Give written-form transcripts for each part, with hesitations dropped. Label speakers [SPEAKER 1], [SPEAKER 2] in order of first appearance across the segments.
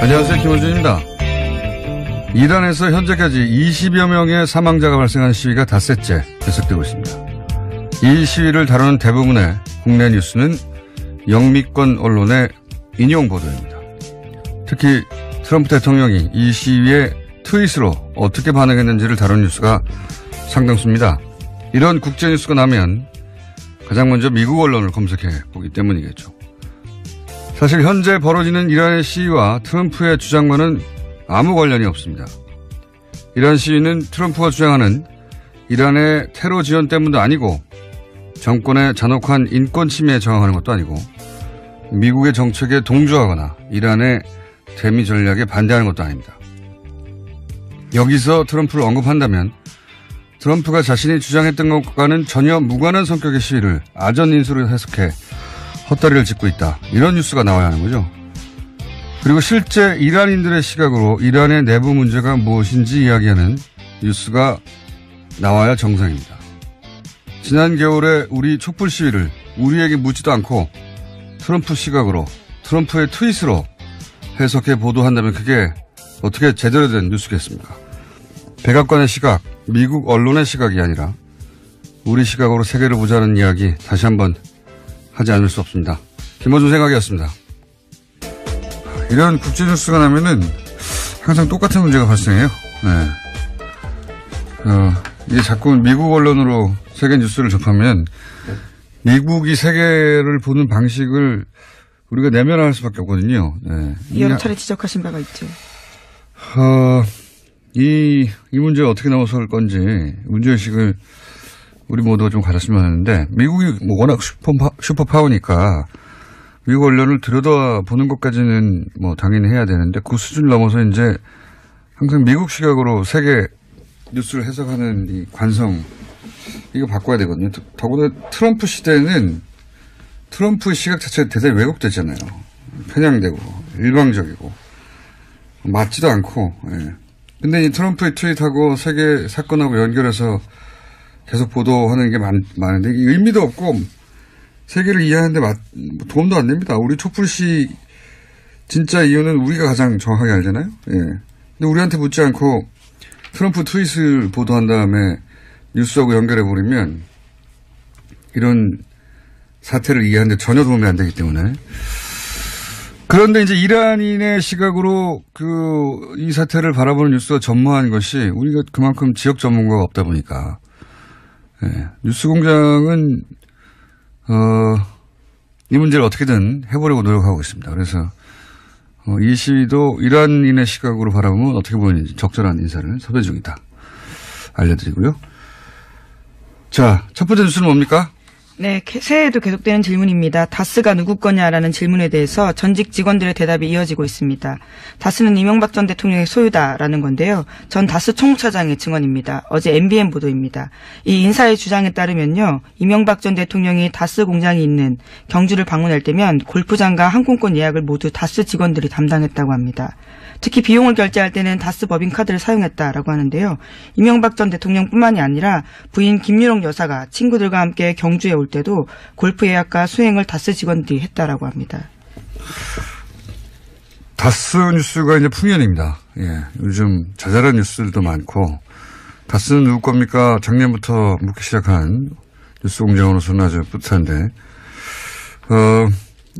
[SPEAKER 1] 안녕하세요. 김원준입니다. 이란에서 현재까지 20여 명의 사망자가 발생한 시위가 닷새째 계속되고 있습니다. 이 시위를 다루는 대부분의 국내 뉴스는 영미권 언론의 인용 보도입니다. 특히 트럼프 대통령이 이 시위에 트윗으로 어떻게 반응했는지를 다룬 뉴스가 상당수입니다. 이런 국제뉴스가 나면 가장 먼저 미국 언론을 검색해 보기 때문이겠죠. 사실 현재 벌어지는 이란의 시위와 트럼프의 주장과는 아무 관련이 없습니다. 이란 시위는 트럼프가 주장하는 이란의 테러 지원 때문도 아니고 정권의 잔혹한 인권 침해에 저항하는 것도 아니고 미국의 정책에 동조하거나 이란의 대미 전략에 반대하는 것도 아닙니다. 여기서 트럼프를 언급한다면 트럼프가 자신이 주장했던 것과는 전혀 무관한 성격의 시위를 아전인수로 해석해 헛다리를 짚고 있다. 이런 뉴스가 나와야 하는 거죠. 그리고 실제 이란인들의 시각으로 이란의 내부 문제가 무엇인지 이야기하는 뉴스가 나와야 정상입니다. 지난 겨울에 우리 촛불 시위를 우리에게 묻지도 않고 트럼프 시각으로 트럼프의 트윗으로 해석해 보도한다면 그게 어떻게 제대로 된 뉴스겠습니까? 백악관의 시각, 미국 언론의 시각이 아니라 우리 시각으로 세계를 보자는 이야기 다시 한번 하지 않을 수 없습니다. 김원준 생각이었습니다. 이런 국제뉴스가 나면은 항상 똑같은 문제가 발생해요. 네. 이게 자꾸 미국 언론으로 세계 뉴스를 접하면 미국이 세계를 보는 방식을 우리가 내면할 수밖에 없거든요. 네.
[SPEAKER 2] 여러 차례 지적하신 바가 있죠.
[SPEAKER 1] 이 문제에 어떻게 나서올 건지 문제의식을 우리 모두가 좀 가졌으면 하는데 미국이 뭐 워낙 슈퍼파워니까 미국 언론을 들여다보는 것까지는 뭐 당연히 해야 되는데 그 수준을 넘어서 이제 항상 미국 시각으로 세계 뉴스를 해석하는 이 관성 이거 바꿔야 되거든요. 더구나 트럼프 시대에는 트럼프의 시각 자체가 대단히 왜곡되잖아요. 편향되고 일방적이고 맞지도 않고. 예. 근데 이 트럼프의 트윗하고 세계 사건하고 연결해서 계속 보도하는 게 많은데 이게 의미도 없고 세계를 이해하는데 도움도 안 됩니다. 우리 촛불시 진짜 이유는 우리가 가장 정확하게 알잖아요. 예. 근데 우리한테 묻지 않고 트럼프 트윗을 보도한 다음에 뉴스하고 연결해버리면 이런 사태를 이해하는데 전혀 도움이 안 되기 때문에. 그런데 이제 이란인의 시각으로 이 사태를 바라보는 뉴스가 전무한 것이 우리가 그만큼 지역 전문가가 없다 보니까. 예. 뉴스 공장은, 이 문제를 어떻게든 해보려고 노력하고 있습니다. 그래서, 이 시위도 이란인의 시각으로 바라보면 어떻게 보이는지 적절한 인사를 섭외 중이다. 알려드리고요. 자, 첫 번째 뉴스는 뭡니까?
[SPEAKER 2] 네, 새해에도 계속되는 질문입니다. 다스가 누구 거냐라는 질문에 대해서 전직 직원들의 대답이 이어지고 있습니다. 다스는 이명박 전 대통령의 소유다라는 건데요. 전 다스 총무차장의 증언입니다. 어제 MBN 보도입니다. 이 인사의 주장에 따르면요. 이명박 전 대통령이 다스 공장이 있는 경주를 방문할 때면 골프장과 항공권 예약을 모두 다스 직원들이 담당했다고 합니다. 특히 비용을 결제할 때는 다스 법인카드를 사용했다라고 하는데요. 이명박 전 대통령뿐만이 아니라 부인 김유롱 여사가 친구들과 함께 경주에 올 때도 골프 예약과 수행을 다스 직원들이 했다라고 합니다.
[SPEAKER 1] 다스 뉴스가 이제 풍년입니다. 예, 요즘 자잘한 뉴스들도 많고 다스는 누구 겁니까? 작년부터 묻기 시작한 뉴스 공장으로서는 아주 뿌듯한데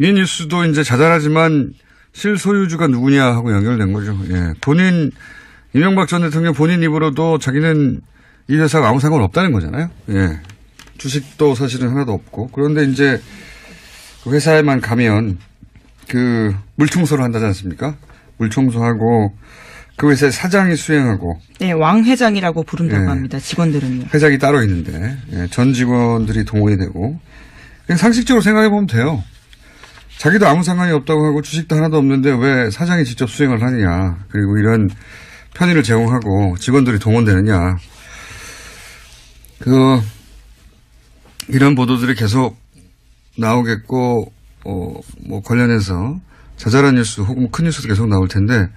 [SPEAKER 1] 이 뉴스도 이제 자잘하지만 실소유주가 누구냐 하고 연결된 거죠. 예. 이명박 전 대통령 본인 입으로도 자기는 이 회사가 아무 상관없다는 거잖아요. 예. 주식도 사실은 하나도 없고. 그런데 이제 그 회사에만 가면 물청소를 한다지 않습니까? 물청소하고 그 회사의 사장이 수행하고.
[SPEAKER 2] 네, 왕 회장이라고 부른다고 합니다. 직원들은요.
[SPEAKER 1] 회장이 따로 있는데 전 직원들이 동원이 되고. 그냥 상식적으로 생각해 보면 돼요. 자기도 아무 상관이 없다고 하고 주식도 하나도 없는데 왜 사장이 직접 수행을 하느냐. 그리고 이런 편의를 제공하고 직원들이 동원되느냐. 이런 보도들이 계속 나오겠고, 뭐 관련해서 자잘한 뉴스 혹은 큰 뉴스도 계속 나올 텐데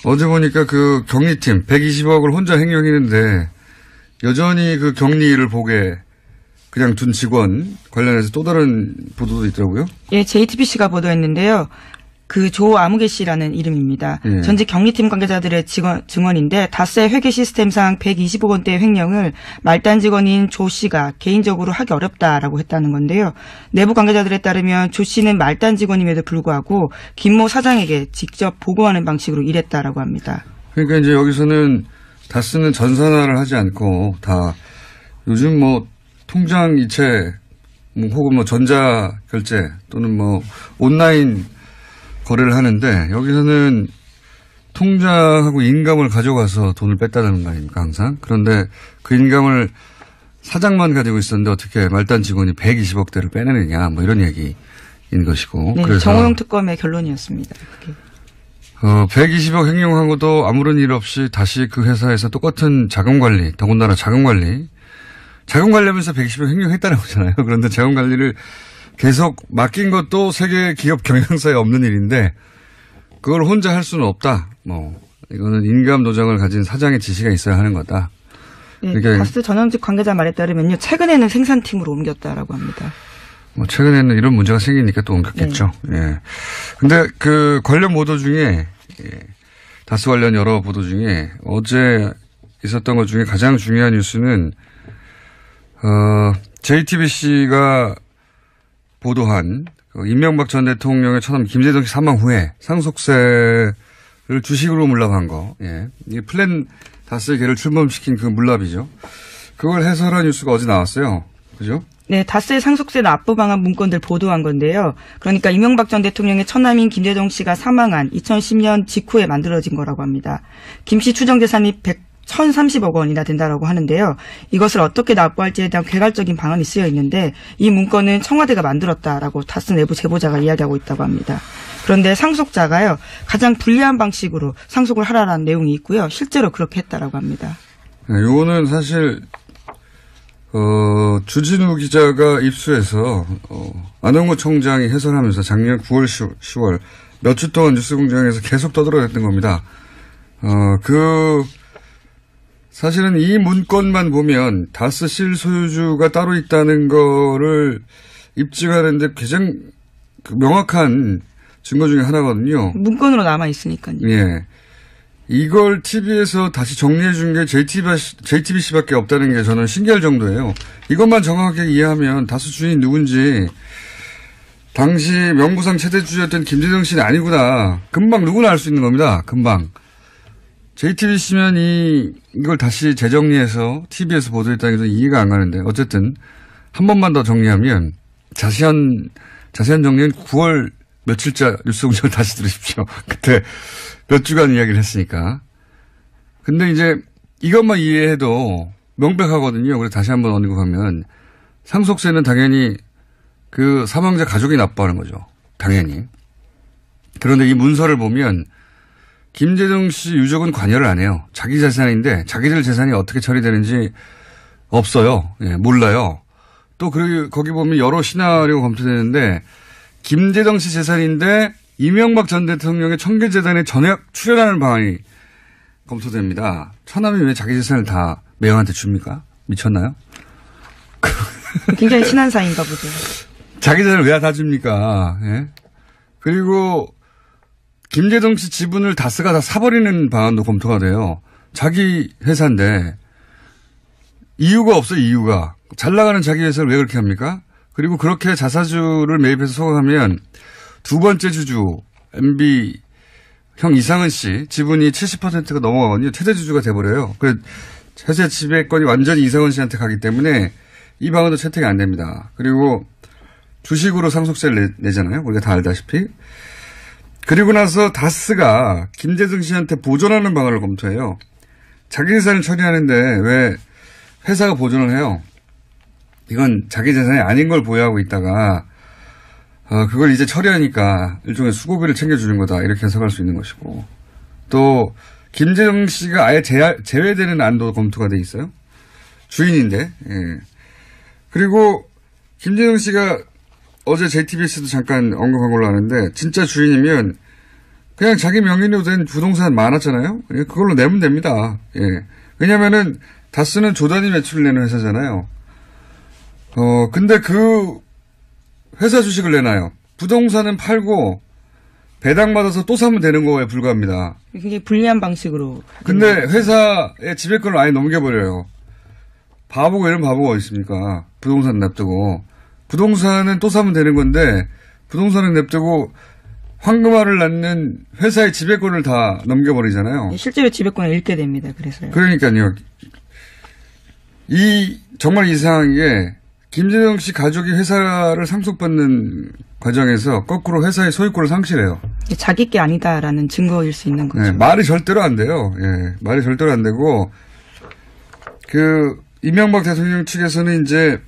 [SPEAKER 1] 어제 보니까 그 격리팀 120억을 혼자 횡령했는데 여전히 그 격리를 보게 그냥 둔 직원 관련해서 또 다른 보도도 있더라고요.
[SPEAKER 2] 예, JTBC가 보도했는데요. 그 조아무개 씨라는 이름입니다.
[SPEAKER 1] 예.
[SPEAKER 2] 전직 경리팀 관계자들의 증언인데 다스의 회계 시스템상 120억 원대의 횡령을 말단 직원인 조 씨가 개인적으로 하기 어렵다라고 했다는 건데요. 내부 관계자들에 따르면 조 씨는 말단 직원임에도 불구하고 김모 사장에게 직접 보고하는 방식으로 일했다라고 합니다.
[SPEAKER 1] 그러니까 이제 여기서는 다스는 전산화를 하지 않고 다 요즘 뭐 통장 이체 혹은 뭐 전자 결제 또는 뭐 온라인 거래를 하는데 여기서는 통장하고 인감을 가져가서 돈을 뺐다는 거 아닙니까 항상. 그런데 그 인감을 사장만 가지고 있었는데 어떻게 말단 직원이 120억대를 빼내느냐 뭐 이런 얘기인 것이고.
[SPEAKER 2] 네,
[SPEAKER 1] 그래서
[SPEAKER 2] 정호영 특검의 결론이었습니다. 그게.
[SPEAKER 1] 120억 횡령하고도 아무런 일 없이 다시 그 회사에서 똑같은 자금관리, 더군다나 자금관리하면서 120억 횡령했다는 거잖아요. 그런데 자금관리를 계속 맡긴 것도 세계 기업 경영사에 없는 일인데 그걸 혼자 할 수는 없다. 뭐 이거는 인감 도장을 가진 사장의 지시가 있어야 하는 거다.
[SPEAKER 2] 네, 다스 전현직 관계자 말에 따르면요. 최근에는 생산팀으로 옮겼다라고 합니다.
[SPEAKER 1] 뭐 최근에는 이런 문제가 생기니까 또 옮겼겠죠. 네. 예. 근데 그 관련 보도 중에 다스 관련 여러 보도 중에 어제 있었던 것 중에 가장 중요한 뉴스는 JTBC가 보도한 이명박 전 대통령의 처남 김대중 씨 사망 후에 상속세를 주식으로 물납한 거. 예. 이게 플랜 다스의 개를 출범시킨 그 물납이죠. 그걸 해설한 뉴스가 어제 나왔어요. 그죠?
[SPEAKER 2] 네, 다스의 상속세 납부 방안 문건들 보도한 건데요. 그러니까 이명박 전 대통령의 처남인 김대중 씨가 사망한 2010년 직후에 만들어진 거라고 합니다. 김 씨 추정 재산이 1,030억 원이나 된다라고 하는데요. 이것을 어떻게 납부할지에 대한 개괄적인 방안이 쓰여 있는데 이 문건은 청와대가 만들었다라고 다스 내부 제보자가 이야기하고 있다고 합니다. 그런데 상속자가요. 가장 불리한 방식으로 상속을 하라라는 내용이 있고요. 실제로 그렇게 했다라고 합니다.
[SPEAKER 1] 네, 요거는 사실 주진우 기자가 입수해서 안홍구 총장이 해설하면서 작년 9월 10월 몇 주 동안 뉴스공장에서 계속 떠들어댔던 겁니다. 사실은 이 문건만 보면 다스 실소유주가 따로 있다는 거를 입증하는데 가장 명확한 증거 중에 하나거든요.
[SPEAKER 2] 문건으로 남아 있으니까요.
[SPEAKER 1] 예. 이걸 TV에서 다시 정리해 준 게 JTBC밖에 없다는 게 저는 신기할 정도예요. 이것만 정확하게 이해하면 다스 주인이 누군지 당시 명부상 최대주주였던 김대중 씨는 아니구나. 금방 누구나 알 수 있는 겁니다. 금방. JTBC면 이걸 다시 재정리해서 TV에서 보도했다는 게 이해가 안 가는데 어쨌든 한 번만 더 정리하면 자세한 정리는 9월 며칠자 뉴스공장을 다시 들으십시오. 그때 몇 주간 이야기를 했으니까. 근데 이제 이것만 이해해도 명백하거든요. 그래서 다시 한번 언급하면 상속세는 당연히 그 사망자 가족이 납부하는 거죠. 당연히. 그런데 이 문서를 보면 김대중 씨 유족은 관여를 안 해요. 자기 재산인데 자기들 재산이 어떻게 처리되는지 없어요. 예, 몰라요. 또 거기 보면 여러 시나리오가 검토되는데 김대중 씨 재산인데 이명박 전 대통령의 청계재단에 전액 출연하는 방안이 검토됩니다. 처남이 왜 자기 재산을 다 매형한테 줍니까? 미쳤나요?
[SPEAKER 2] 굉장히 친한 사이인가 보죠.
[SPEAKER 1] 자기 재산을 왜 다 줍니까? 예? 그리고 김대중 씨 지분을 다스가 다 사버리는 방안도 검토가 돼요. 자기 회사인데 이유가 없어요. 이유가. 잘 나가는 자기 회사를 왜 그렇게 합니까? 그리고 그렇게 자사주를 매입해서 소각하면 두 번째 주주 MB 형 이상은 씨 지분이 70%가 넘어가거든요. 최대주주가 돼버려요. 그 회사 지배권이 완전히 이상은 씨한테 가기 때문에 이 방안도 채택이 안 됩니다. 그리고 주식으로 상속세를 내잖아요. 우리가 다 알다시피. 그리고 나서 다스가 김대중 씨한테 보존하는 방안을 검토해요. 자기 재산을 처리하는데 왜 회사가 보존을 해요? 이건 자기 재산이 아닌 걸 보유하고 있다가 그걸 이제 처리하니까 일종의 수고비를 챙겨주는 거다. 이렇게 해석할 수 있는 것이고. 또 김대중 씨가 아예 제외되는 안도 검토가 돼 있어요. 주인인데. 예. 그리고 김대중 씨가 어제 JTBC도 잠깐 언급한 걸로 아는데 진짜 주인이면 그냥 자기 명의로 된 부동산 많았잖아요. 그걸로 내면 됩니다. 예. 왜냐면은 다스는 조단위 매출을 내는 회사잖아요. 근데 그 회사 주식을 내놔요. 부동산은 팔고 배당받아서 또 사면 되는 거에 불과합니다.
[SPEAKER 2] 굉장히 불리한 방식으로.
[SPEAKER 1] 근데 회사의 지배권을 아예 넘겨버려요. 바보가 이런 바보가 어디 있습니까? 부동산 냅두고. 부동산은 또 사면 되는 건데 부동산은 냅두고 황금알을 낳는 회사의 지배권을 다 넘겨버리잖아요.
[SPEAKER 2] 실제로 지배권을 잃게 됩니다. 그래서요.
[SPEAKER 1] 그러니까요. 정말 이상한 게 김재동 씨 가족이 회사를 상속받는 과정에서 거꾸로 회사의 소유권을 상실해요.
[SPEAKER 2] 자기 게 아니다라는 증거일 수 있는 거죠.
[SPEAKER 1] 네, 말이 절대로 안 돼요. 예, 말이 절대로 안 되고 이명박 대통령 측에서는 이제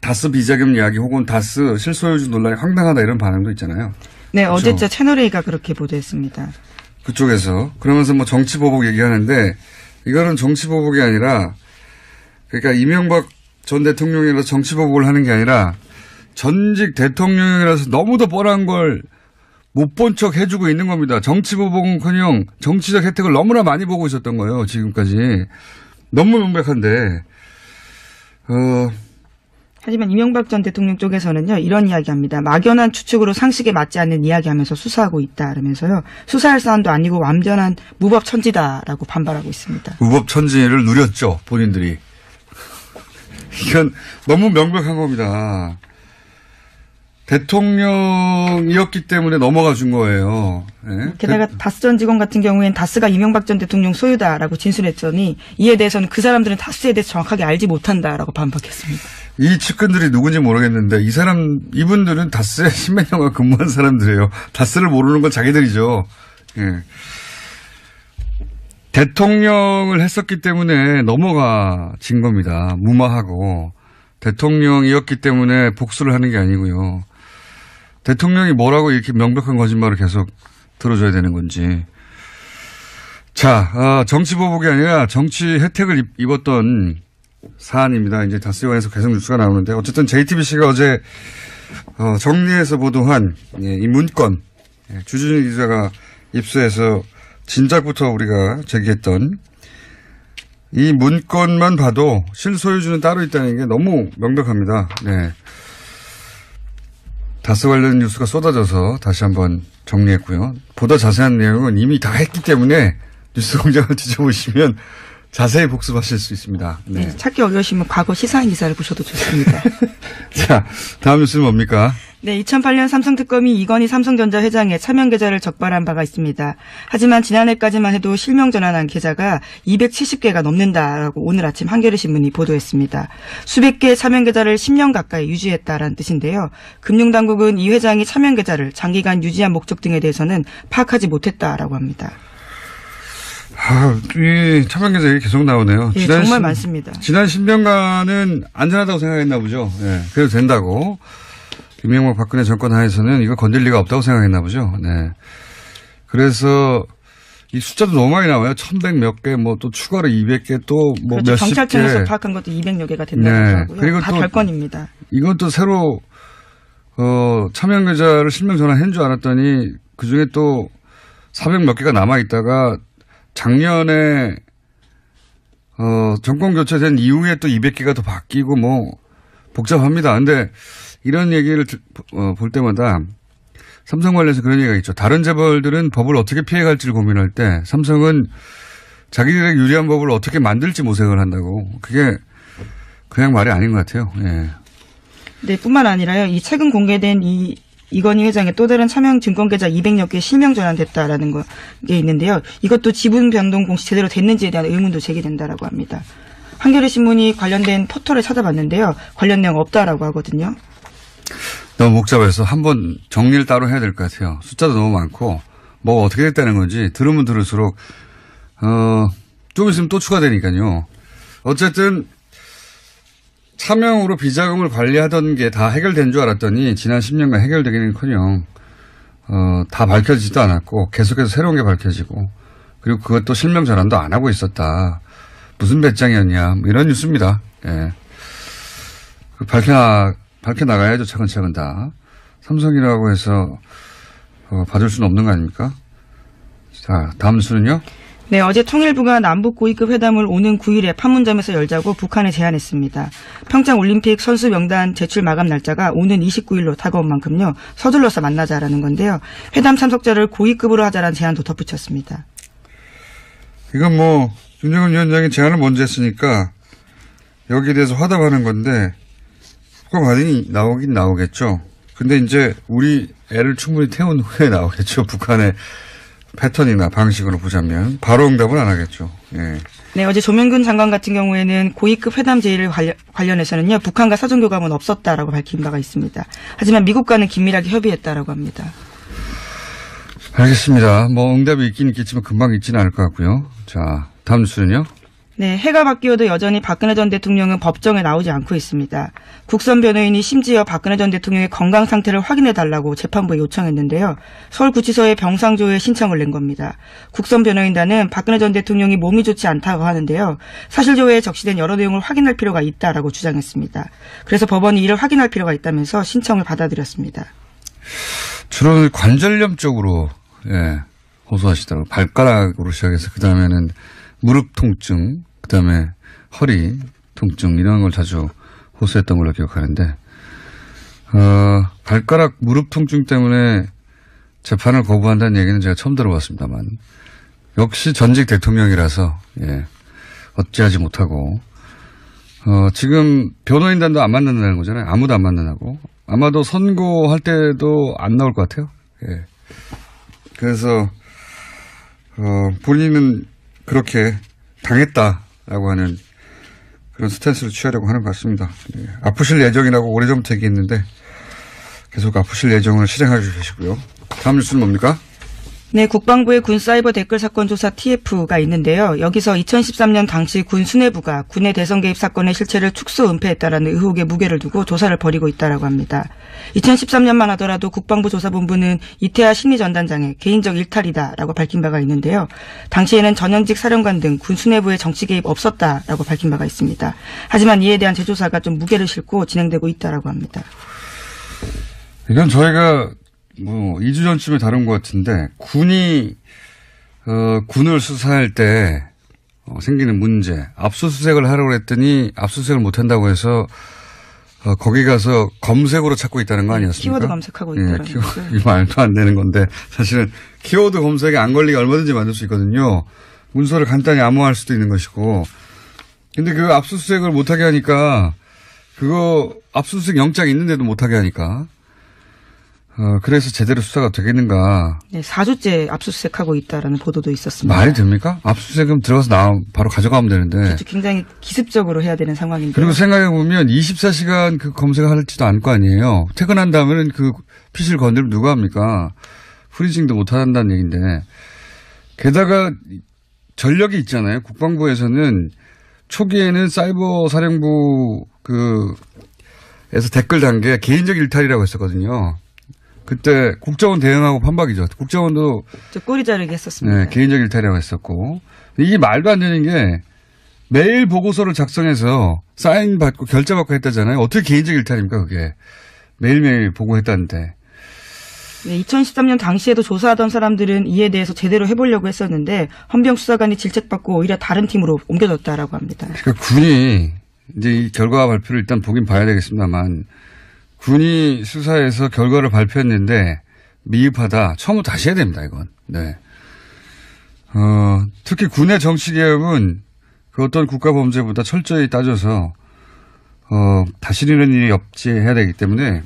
[SPEAKER 1] 다스 비자금 이야기 혹은 다스 실소유주 논란이 황당하다 이런 반응도 있잖아요.
[SPEAKER 2] 네,
[SPEAKER 1] 그렇죠?
[SPEAKER 2] 어제 채널A가 그렇게 보도했습니다.
[SPEAKER 1] 그쪽에서. 그러면서 뭐 정치보복 얘기하는데 이거는 정치보복이 아니라 그러니까 이명박 전 대통령이라서 정치보복을 하는 게 아니라 전직 대통령이라서 너무도 뻔한 걸 못 본 척 해주고 있는 겁니다. 정치보복은커녕 정치적 혜택을 너무나 많이 보고 있었던 거예요. 지금까지. 너무 명백한데.
[SPEAKER 2] 하지만 이명박 전 대통령 쪽에서는요, 이런 이야기합니다. 막연한 추측으로 상식에 맞지 않는 이야기하면서 수사하고 있다. 그러면서요, 수사할 사안도 아니고 완전한 무법천지다라고 반발하고 있습니다.
[SPEAKER 1] 무법천지를 누렸죠. 본인들이. 이건 너무 명백한 겁니다. 대통령이었기 때문에 넘어가 준 거예요. 네?
[SPEAKER 2] 게다가 다스 전 직원 같은 경우에는 다스가 이명박 전 대통령 소유다라고 진술했더니 이에 대해서는 그 사람들은 다스에 대해서 정확하게 알지 못한다라고 반박했습니다.
[SPEAKER 1] 이 측근들이 누군지 모르겠는데 이분들은 다스에 십몇 년간 근무한 사람들이에요. 다스를 모르는 건 자기들이죠. 예. 대통령을 했었기 때문에 넘어가진 겁니다. 무마하고 대통령이었기 때문에 복수를 하는 게 아니고요. 대통령이 뭐라고 이렇게 명백한 거짓말을 계속 들어줘야 되는 건지. 자, 정치보복이 아니라 정치 혜택을 입었던 사안입니다. 이제 다스관에서 계속 뉴스가 나오는데 어쨌든 JTBC가 어제 정리해서 보도한 이 문건 주준희 기자가 입수해서 진작부터 우리가 제기했던 이 문건만 봐도 실소유주는 따로 있다는 게 너무 명백합니다. 네. 다스 관련 뉴스가 쏟아져서 다시 한번 정리했고요. 보다 자세한 내용은 이미 다 했기 때문에 뉴스공장을 뒤져보시면 자세히 복습하실 수 있습니다. 네.
[SPEAKER 2] 네, 찾기 어려우시면 과거 시사인 기사를 보셔도 좋습니다.
[SPEAKER 1] 자, 다음 뉴스는 뭡니까?
[SPEAKER 2] 네, 2008년 삼성특검이 이건희 삼성전자 회장의 차명 계좌를 적발한 바가 있습니다. 하지만 지난해까지만 해도 실명 전환한 계좌가 270개가 넘는다라고 오늘 아침 한겨레 신문이 보도했습니다. 수백 개의 차명 계좌를 10년 가까이 유지했다라는 뜻인데요. 금융당국은 이 회장이 차명 계좌를 장기간 유지한 목적 등에 대해서는 파악하지 못했다라고 합니다.
[SPEAKER 1] 이 차명 계좌 얘기 계속 나오네요.
[SPEAKER 2] 예, 정말 많습니다.
[SPEAKER 1] 지난 10년간은 안전하다고 생각했나 보죠. 네, 그래도 된다고. 이명박 박근혜 정권 하에서는 이거 건들 리가 없다고 생각했나 보죠. 네. 그래서 이 숫자도 너무 많이 나와요. 1100 몇 개, 뭐 또 추가로 200개 또 뭐
[SPEAKER 2] 그렇죠.
[SPEAKER 1] 몇십 개.
[SPEAKER 2] 경찰청에서 파악한 것도 200여 개가 된다고
[SPEAKER 1] 네.
[SPEAKER 2] 하고요.
[SPEAKER 1] 그리고
[SPEAKER 2] 다
[SPEAKER 1] 또
[SPEAKER 2] 별건입니다.
[SPEAKER 1] 이건 또 새로 차명 계좌를 실명 전환한 줄 알았더니 그중에 또 400 몇 개가 남아 있다가 작년에 정권 교체된 이후에 또 200개가 더 바뀌고 뭐 복잡합니다. 근데 이런 얘기를 볼 때마다 삼성 관련해서 그런 얘기가 있죠. 다른 재벌들은 법을 어떻게 피해갈지를 고민할 때 삼성은 자기들에게 유리한 법을 어떻게 만들지 모색을 한다고. 그게 그냥 말이 아닌 것 같아요. 예.
[SPEAKER 2] 네, 뿐만 아니라요. 이 최근 공개된 이건희 회장의 또 다른 차명 증권 계좌 200여 개 실명 전환됐다라는 게 있는데요. 이것도 지분 변동 공시 제대로 됐는지에 대한 의문도 제기된다라고 합니다. 한겨레 신문이 관련된 포털을 찾아봤는데요. 관련 내용 없다라고 하거든요.
[SPEAKER 1] 너무 복잡해서 한번 정리를 따로 해야 될 것 같아요. 숫자도 너무 많고 뭐 어떻게 됐다는 건지 들으면 들을수록 좀 있으면 또 추가되니까요. 어쨌든 차명으로 비자금을 관리하던 게 다 해결된 줄 알았더니 지난 10년간 해결되기는커녕 다 밝혀지지도 않았고 계속해서 새로운 게 밝혀지고 그리고 그것도 실명 전환도 안 하고 있었다. 무슨 배짱이었냐 뭐 이런 뉴스입니다. 예. 밝혀나가야죠. 차근차근 다. 삼성이라고 해서 봐줄 수는 없는 거 아닙니까? 자, 다음 뉴스는요?
[SPEAKER 2] 네, 어제 통일부가 남북 고위급 회담을 오는 9일에 판문점에서 열자고 북한에 제안했습니다. 평창 올림픽 선수 명단 제출 마감 날짜가 오는 29일로 다가온 만큼요. 서둘러서 만나자라는 건데요. 회담 참석자를 고위급으로 하자라는 제안도 덧붙였습니다.
[SPEAKER 1] 이건 뭐 윤석열 위원장이 제안을 먼저 했으니까 여기에 대해서 화답하는 건데 효과 반응이 나오긴 나오겠죠. 근데 이제 우리 애를 충분히 태운 후에 나오겠죠. 북한의 패턴이나 방식으로 보자면 바로 응답은 안 하겠죠. 예.
[SPEAKER 2] 네, 어제 조명근 장관 같은 경우에는 고위급 회담 제의를 관련해서는요. 북한과 사정교감은 없었다라고 밝힌 바가 있습니다. 하지만 미국과는 긴밀하게 협의했다라고 합니다.
[SPEAKER 1] 알겠습니다. 뭐 응답이 있긴 있겠지만 금방 있지는 않을 것 같고요. 자, 다음 뉴스는요.
[SPEAKER 2] 네, 해가 바뀌어도 여전히 박근혜 전 대통령은 법정에 나오지 않고 있습니다. 국선 변호인이 심지어 박근혜 전 대통령의 건강 상태를 확인해달라고 재판부에 요청했는데요. 서울구치소에 병상조회 신청을 낸 겁니다. 국선 변호인단은 박근혜 전 대통령이 몸이 좋지 않다고 하는데요. 사실조회에 적시된 여러 내용을 확인할 필요가 있다라고 주장했습니다. 그래서 법원이 이를 확인할 필요가 있다면서 신청을 받아들였습니다.
[SPEAKER 1] 주로 관절염 쪽으로 호소하시더라고요. 발가락으로 시작해서 그다음에는 무릎 통증, 그다음에 허리 통증 이런 걸 자주 호소했던 걸로 기억하는데 발가락 무릎 통증 때문에 재판을 거부한다는 얘기는 제가 처음 들어봤습니다만 역시 전직 대통령이라서 어찌하지 못하고 지금 변호인단도 안 만난다는 거잖아요. 아무도 안 만나고 아마도 선고할 때도 안 나올 것 같아요. 그래서 본인은 그렇게 당했다라고 하는 그런 스탠스를 취하려고 하는 것 같습니다. 아프실 예정이라고 오래전부터 얘기했는데 계속 아프실 예정을 실행하고 계시고요. 다음 뉴스는 뭡니까?
[SPEAKER 2] 네, 국방부의 군 사이버 댓글 사건 조사 TF가 있는데요. 여기서 2013년 당시 군 수뇌부가 군의 대선 개입 사건의 실체를 축소 은폐했다라는 의혹에 무게를 두고 조사를 벌이고 있다라고 합니다. 2013년만 하더라도 국방부 조사본부는 이태하 심리전단장의 개인적 일탈이다라고 밝힌 바가 있는데요. 당시에는 전현직 사령관 등 군 수뇌부의 정치 개입 없었다라고 밝힌 바가 있습니다. 하지만 이에 대한 재조사가 좀 무게를 싣고 진행되고 있다라고 합니다.
[SPEAKER 1] 이건 저희가 2주 전쯤에 다룬 것 같은데, 군이, 군을 수사할 때, 생기는 문제, 압수수색을 하려고 했더니, 압수수색을 못한다고 해서, 거기 가서 검색으로 찾고 있다는 거 아니었습니까?
[SPEAKER 2] 키워드 검색하고 있다는
[SPEAKER 1] 거죠. 이 말도 안 되는 건데, 사실은 키워드 검색에 안 걸리게 얼마든지 만들 수 있거든요. 문서를 간단히 암호화할 수도 있는 것이고, 근데 그 압수수색을 못하게 하니까, 압수수색 영장이 있는데도 못하게 하니까, 그래서 제대로 수사가 되겠는가.
[SPEAKER 2] 네, 4주째 압수수색하고 있다라는 보도도 있었습니다.
[SPEAKER 1] 말이 됩니까? 압수수색은 들어가서 바로 가져가면 되는데.
[SPEAKER 2] 그렇죠. 굉장히 기습적으로 해야 되는 상황인데.
[SPEAKER 1] 그리고 생각해보면 24시간 그 검색을 할지도 않을 거 아니에요. 퇴근한 다음에는 그 PC를 건드리면 누가 합니까? 프리징도 못 한다는 얘기인데. 게다가 전력이 있잖아요. 국방부에서는 초기에는 사이버 사령부 에서 댓글 단계 개인적 일탈이라고 했었거든요. 그때 국정원 대응하고 판박이죠. 국정원도
[SPEAKER 2] 꼬리 자르기 했었습니다.
[SPEAKER 1] 네, 개인적 일탈이라고 했었고 이게 말도 안 되는 게 매일 보고서를 작성해서 사인 받고 결제 받고 했다잖아요. 어떻게 개인적 일탈입니까 그게. 매일매일 보고했다는데.
[SPEAKER 2] 네, 2013년 당시에도 조사하던 사람들은 이에 대해서 제대로 해보려고 했었는데 헌병 수사관이 질책받고 오히려 다른 팀으로 옮겨졌다라고 합니다.
[SPEAKER 1] 그러니까 군이 이제 이 결과 발표를 일단 보긴 봐야 되겠습니다만 군이 수사해서 결과를 발표했는데 미흡하다. 처음부터 다시 해야 됩니다, 이건. 네. 특히 군의 정치개혁은 그 어떤 국가범죄보다 철저히 따져서, 다시 이런 일이 없지 해야 되기 때문에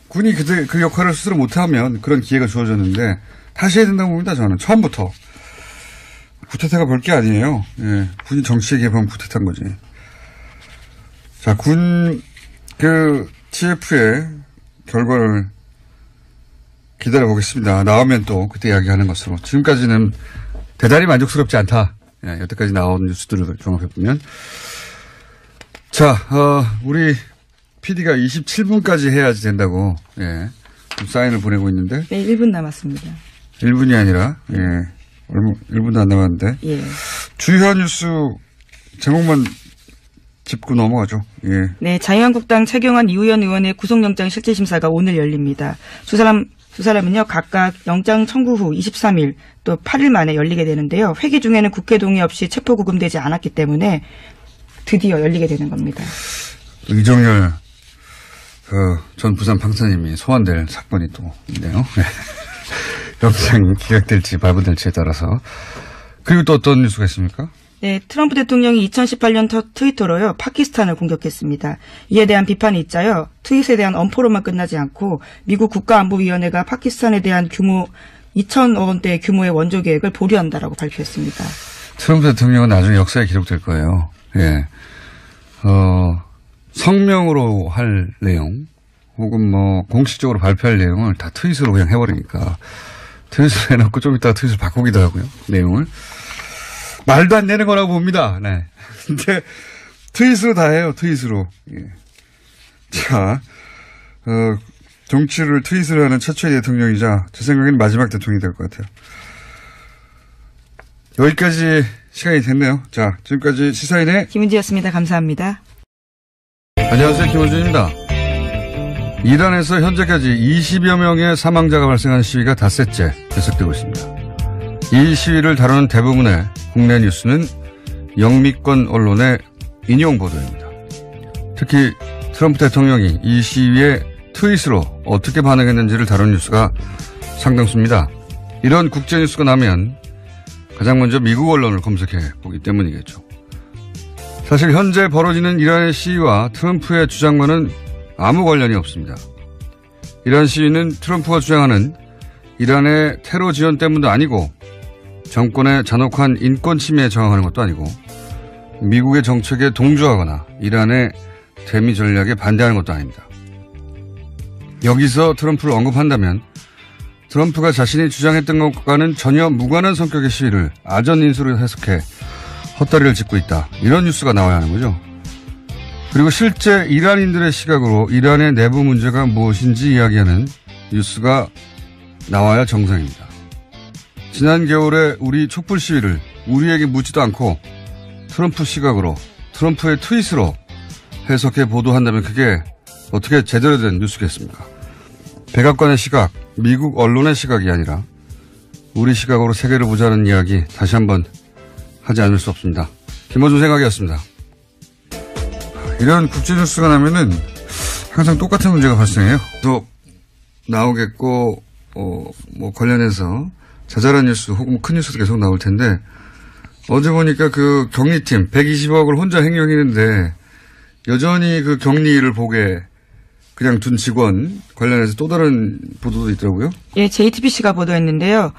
[SPEAKER 1] 군이 그 역할을 스스로 못하면 그런 기회가 주어졌는데 다시 해야 된다고 봅니다, 저는. 처음부터. 구태타가 볼 게 아니에요. 예. 군이 정치에 개입하면 구태타인 거지. 자, TF의 결과를 기다려보겠습니다. 나오면 또 그때 이야기하는 것으로. 지금까지는 대단히 만족스럽지 않다. 예, 여태까지 나온 뉴스들을 종합해보면. 자, 우리 PD가 27분까지 해야지 된다고, 좀 사인을 보내고 있는데.
[SPEAKER 2] 네, 1분 남았습니다.
[SPEAKER 1] 1분이 아니라, 1분도 안 남았는데.
[SPEAKER 2] 예.
[SPEAKER 1] 주요한 뉴스 제목만 짚고 넘어가죠. 예.
[SPEAKER 2] 네, 자유한국당 최경환 이우현 의원의 구속영장 실질심사가 오늘 열립니다. 두 사람 두 사람은요, 각각 영장 청구 후 23일 또 8일 만에 열리게 되는데요. 회기 중에는 국회 동의 없이 체포구금되지 않았기 때문에 드디어 열리게 되는 겁니다.
[SPEAKER 1] 이정열 전 부산 판사님이 소환될 사건이 또 있네요. 영장이 기각될지 발부될지에 따라서. 그리고 또 어떤 뉴스가 있습니까?
[SPEAKER 2] 네, 트럼프 대통령이 2018년 트위터로요, 파키스탄을 공격했습니다. 이에 대한 비판이 있자요, 트윗에 대한 엄포로만 끝나지 않고 미국 국가안보위원회가 파키스탄에 대한 규모 2천억 원대 규모의 원조 계획을 보류한다라고 발표했습니다.
[SPEAKER 1] 트럼프 대통령은 나중에 역사에 기록될 거예요. 예. 성명으로 할 내용 혹은 뭐 공식적으로 발표할 내용을 다 트윗으로 그냥 해버리니까 트윗을 해놓고 좀 이따가 트윗을 바꾸기도 하고요. 내용을. 말도 안 되는 거라고 봅니다. 네. 근데 트윗으로 다 해요. 트윗으로. 예. 자, 정치를 트윗으로 하는 최초의 대통령이자 제 생각엔 마지막 대통령이 될 것 같아요. 여기까지 시간이 됐네요. 자, 지금까지 시사인의
[SPEAKER 2] 김은지였습니다. 감사합니다.
[SPEAKER 1] 안녕하세요. 김원준입니다. 이란에서 현재까지 20여 명의 사망자가 발생한 시위가 닷새째 계속되고 있습니다. 이 시위를 다루는 대부분의 국내 뉴스는 영미권 언론의 인용 보도입니다. 특히 트럼프 대통령이 이 시위에 트윗으로 어떻게 반응했는지를 다루는 뉴스가 상당수입니다. 이런 국제 뉴스가 나면 가장 먼저 미국 언론을 검색해 보기 때문이겠죠. 사실 현재 벌어지는 이란의 시위와 트럼프의 주장과는 아무 관련이 없습니다. 이란 시위는 트럼프가 주장하는 이란의 테러 지원 때문도 아니고 정권의 잔혹한 인권 침해에 저항하는 것도 아니고 미국의 정책에 동조하거나 이란의 대미 전략에 반대하는 것도 아닙니다. 여기서 트럼프를 언급한다면 트럼프가 자신이 주장했던 것과는 전혀 무관한 성격의 시위를 아전인수로 해석해 헛다리를 짚고 있다. 이런 뉴스가 나와야 하는 거죠. 그리고 실제 이란인들의 시각으로 이란의 내부 문제가 무엇인지 이야기하는 뉴스가 나와야 정상입니다. 지난 겨울에 우리 촛불 시위를 우리에게 묻지도 않고 트럼프 시각으로 트럼프의 트윗으로 해석해 보도한다면 그게 어떻게 제대로 된 뉴스겠습니까? 백악관의 시각, 미국 언론의 시각이 아니라 우리 시각으로 세계를 보자는 이야기 다시 한번 하지 않을 수 없습니다. 김어준 생각이었습니다. 이런 국제뉴스가 나면은 항상 똑같은 문제가 발생해요. 또 나오겠고, 뭐 관련해서 자잘한 뉴스 혹은 큰 뉴스도 계속 나올 텐데 어제 보니까 그 격리팀 120억을 혼자 횡령했는데 여전히 그 격리를 보게 그냥 둔 직원 관련해서 또 다른 보도도 있더라고요. 예,
[SPEAKER 2] JTBC가 보도했는데요.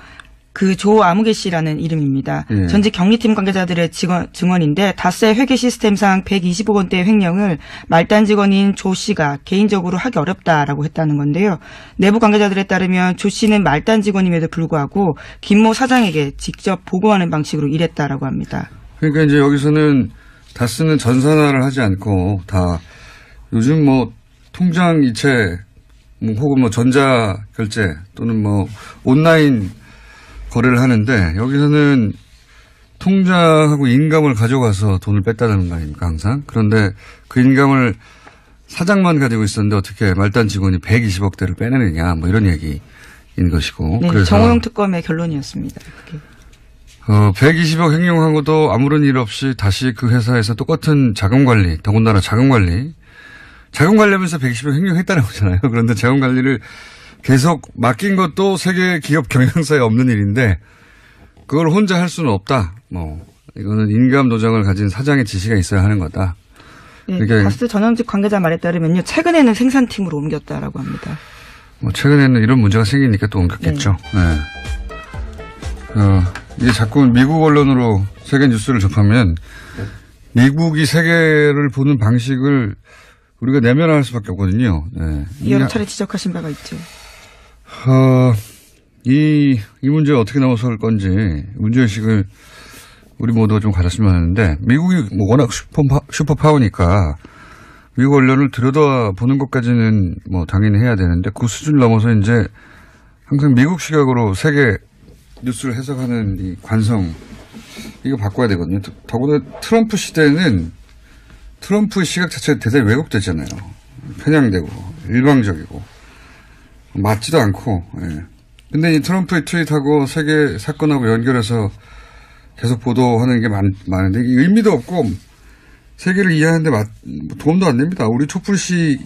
[SPEAKER 2] 그 조 아무개 씨라는 이름입니다.
[SPEAKER 1] 예.
[SPEAKER 2] 전직 격리팀 관계자들의 증언인데 닷새 회계 시스템상 120억 원대의 횡령을 말단 직원인 조 씨가 개인적으로 하기 어렵다라고 했다는 건데요. 내부 관계자들에 따르면 조 씨는 말단 직원임에도 불구하고 김모 사장에게 직접 보고하는 방식으로 일했다라고 합니다.
[SPEAKER 1] 그러니까 이제 여기서는 다스는 전산화를 하지 않고 다 요즘 뭐 통장 이체 혹은 뭐 전자 결제 또는 뭐 온라인 거래를 하는데 여기서는 통장하고 인감을 가져가서 돈을 뺐다는 거 아닙니까 항상. 그런데 그 인감을 사장만 가지고 있었는데 어떻게 말단 직원이 120억대를 빼내느냐 뭐 이런 얘기인 것이고.
[SPEAKER 2] 네,
[SPEAKER 1] 그래서
[SPEAKER 2] 정호영 특검의 결론이었습니다. 그게.
[SPEAKER 1] 120억 횡령하고도 아무런 일 없이 다시 그 회사에서 똑같은 자금관리, 더군다나 자금관리하면서 120억 횡령했다는 거잖아요. 그런데 자금관리를 계속 맡긴 것도 세계 기업 경영사에 없는 일인데 그걸 혼자 할 수는 없다. 뭐 이거는 인감 도장을 가진 사장의 지시가 있어야 하는 거다.
[SPEAKER 2] 네, 그러니까 다스 전현직 관계자 말에 따르면요. 최근에는 생산팀으로 옮겼다라고 합니다.
[SPEAKER 1] 뭐 최근에는 이런 문제가 생기니까 또 옮겼겠죠. 네. 이게 자꾸 미국 언론으로 세계 뉴스를 접하면 미국이 세계를 보는 방식을 우리가 내면화할 수밖에 없거든요. 네.
[SPEAKER 2] 여러 차례 지적하신 바가 있죠.
[SPEAKER 1] 이 문제가 어떻게 나서갈 건지 문제의식을 우리 모두가 좀 가졌으면 하는데 미국이 뭐 워낙 슈퍼파워니까 미국 언론을 들여다보는 것까지는 뭐 당연히 해야 되는데 그 수준을 넘어서 이제 항상 미국 시각으로 세계 뉴스를 해석하는 이 관성 이거 바꿔야 되거든요. 더구나 트럼프 시대는 트럼프의 시각 자체가 대단히 왜곡됐잖아요. 편향되고 일방적이고 맞지도 않고, 예. 근데 이 트럼프의 트윗하고 세계 사건하고 연결해서 계속 보도하는 게 많은데, 의미도 없고, 세계를 이해하는데 도움도 안 됩니다. 우리 촛불시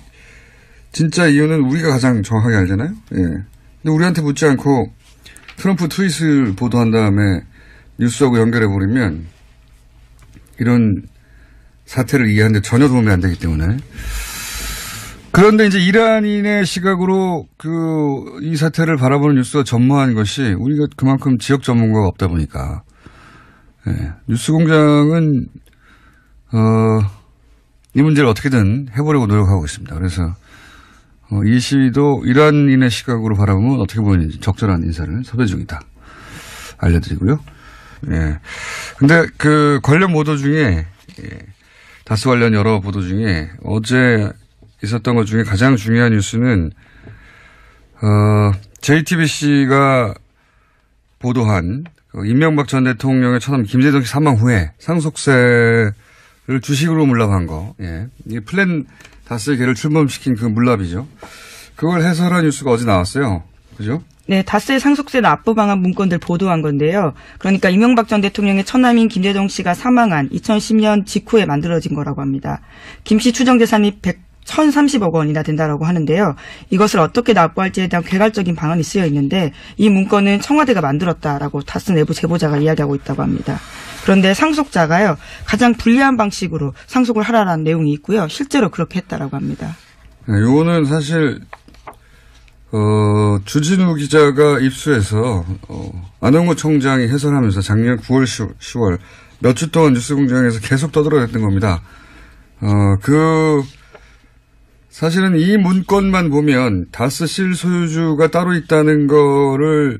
[SPEAKER 1] 진짜 이유는 우리가 가장 정확하게 알잖아요. 예. 근데 우리한테 묻지 않고 트럼프 트윗을 보도한 다음에 뉴스하고 연결해버리면 이런 사태를 이해하는데 전혀 도움이 안 되기 때문에. 그런데 이제 이란인의 시각으로 이 사태를 바라보는 뉴스가 전무한 것이 우리가 그만큼 지역 전문가가 없다 보니까. 예. 뉴스 공장은, 이 문제를 어떻게든 해보려고 노력하고 있습니다. 그래서, 이 시위도 이란인의 시각으로 바라보면 어떻게 보이는지 적절한 인사를 섭외 중이다. 알려드리고요. 예. 근데 관련 보도 중에, 예. 다스 관련 여러 보도 중에 어제 있었던 것 중에 가장 중요한 뉴스는, JTBC가 보도한 이명박 전 대통령의 처남 김대중 씨 사망 후에 상속세를 주식으로 물납한 거. 예. 이게 플랜 다스의 개를 출범시킨 그 물납이죠. 그걸 해설한 뉴스가 어제 나왔어요. 그죠?
[SPEAKER 2] 네, 다스의 상속세 납부 방안 문건들 보도한 건데요. 그러니까 이명박 전 대통령의 처남인 김대중 씨가 사망한 2010년 직후에 만들어진 거라고 합니다. 김 씨 추정 재산이 1,030억 원이나 된다라고 하는데요. 이것을 어떻게 납부할지에 대한 개괄적인 방안이 쓰여 있는데 이 문건은 청와대가 만들었다라고 다스 내부 제보자가 이야기하고 있다고 합니다. 그런데 상속자가요. 가장 불리한 방식으로 상속을 하라는 내용이 있고요. 실제로 그렇게 했다라고 합니다.
[SPEAKER 1] 네, 요거는 사실 주진우 기자가 입수해서 안홍구 총장이 해설하면서 작년 9월, 10월 몇 주 동안 뉴스공장에서 계속 떠들어댔던 겁니다. 사실은 이 문건만 보면 다스 실소유주가 따로 있다는 거를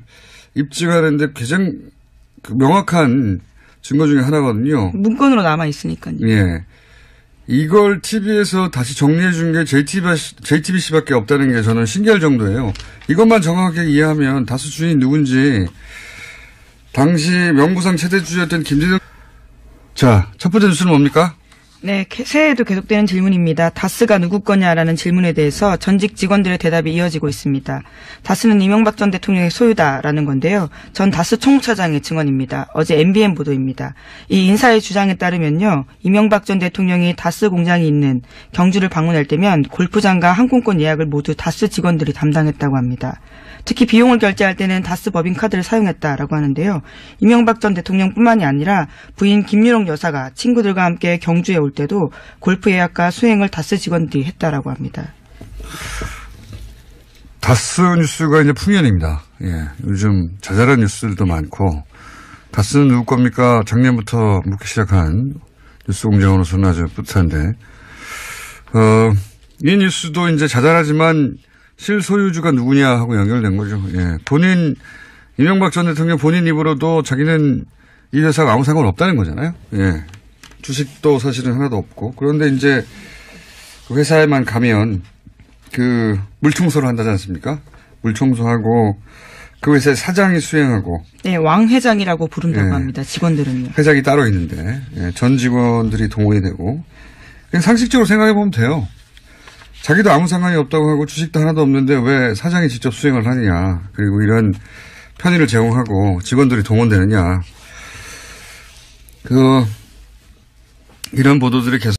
[SPEAKER 1] 입증하는데 가장 명확한 증거 중에 하나거든요.
[SPEAKER 2] 문건으로 남아 있으니까요.
[SPEAKER 1] 예. 이걸 TV에서 다시 정리해 준 게 JTBC밖에 없다는 게 저는 신기할 정도예요. 이것만 정확하게 이해하면 다스 주인이 누군지 당시 명부상 최대주주였던 김대중. 자, 첫 번째 뉴스는 뭡니까?
[SPEAKER 2] 네, 새해에도 계속되는 질문입니다. 다스가 누구 거냐라는 질문에 대해서 전직 직원들의 대답이 이어지고 있습니다. 다스는 이명박 전 대통령의 소유다라는 건데요. 전 다스 총무차장의 증언입니다. 어제 MBN 보도입니다. 이 인사의 주장에 따르면요. 이명박 전 대통령이 다스 공장이 있는 경주를 방문할 때면 골프장과 항공권 예약을 모두 다스 직원들이 담당했다고 합니다. 특히 비용을 결제할 때는 다스 법인카드를 사용했다라고 하는데요. 이명박 전 대통령뿐만이 아니라 부인 김유롱 여사가 친구들과 함께 경주에 올 때도 골프 예약과 수행을 다스 직원들이 했다라고 합니다.
[SPEAKER 1] 다스 뉴스가 이제 풍년입니다. 예, 요즘 자잘한 뉴스들도 많고 다스는 누구 겁니까? 작년부터 묻기 시작한 뉴스공장으로서는 아주 뿌듯한데 이 뉴스도 이제 자잘하지만 실소유주가 누구냐 하고 연결된 거죠. 예. 이명박 전 대통령 본인 입으로도 자기는 이 회사가 아무 상관없다는 거잖아요. 예. 주식도 사실은 하나도 없고. 그런데 이제 그 회사에만 가면 물청소를 한다지 않습니까? 물청소하고 그 회사의 사장이 수행하고.
[SPEAKER 2] 네, 왕 회장이라고 부른다고
[SPEAKER 1] 예.
[SPEAKER 2] 합니다. 직원들은요.
[SPEAKER 1] 회장이 따로 있는데 예. 전 직원들이 동원이 되고. 그냥 상식적으로 생각해 보면 돼요. 자기도 아무 상관이 없다고 하고 주식도 하나도 없는데 왜 사장이 직접 수행을 하느냐. 그리고 이런 편의를 제공하고 직원들이 동원되느냐. 이런 보도들이 계속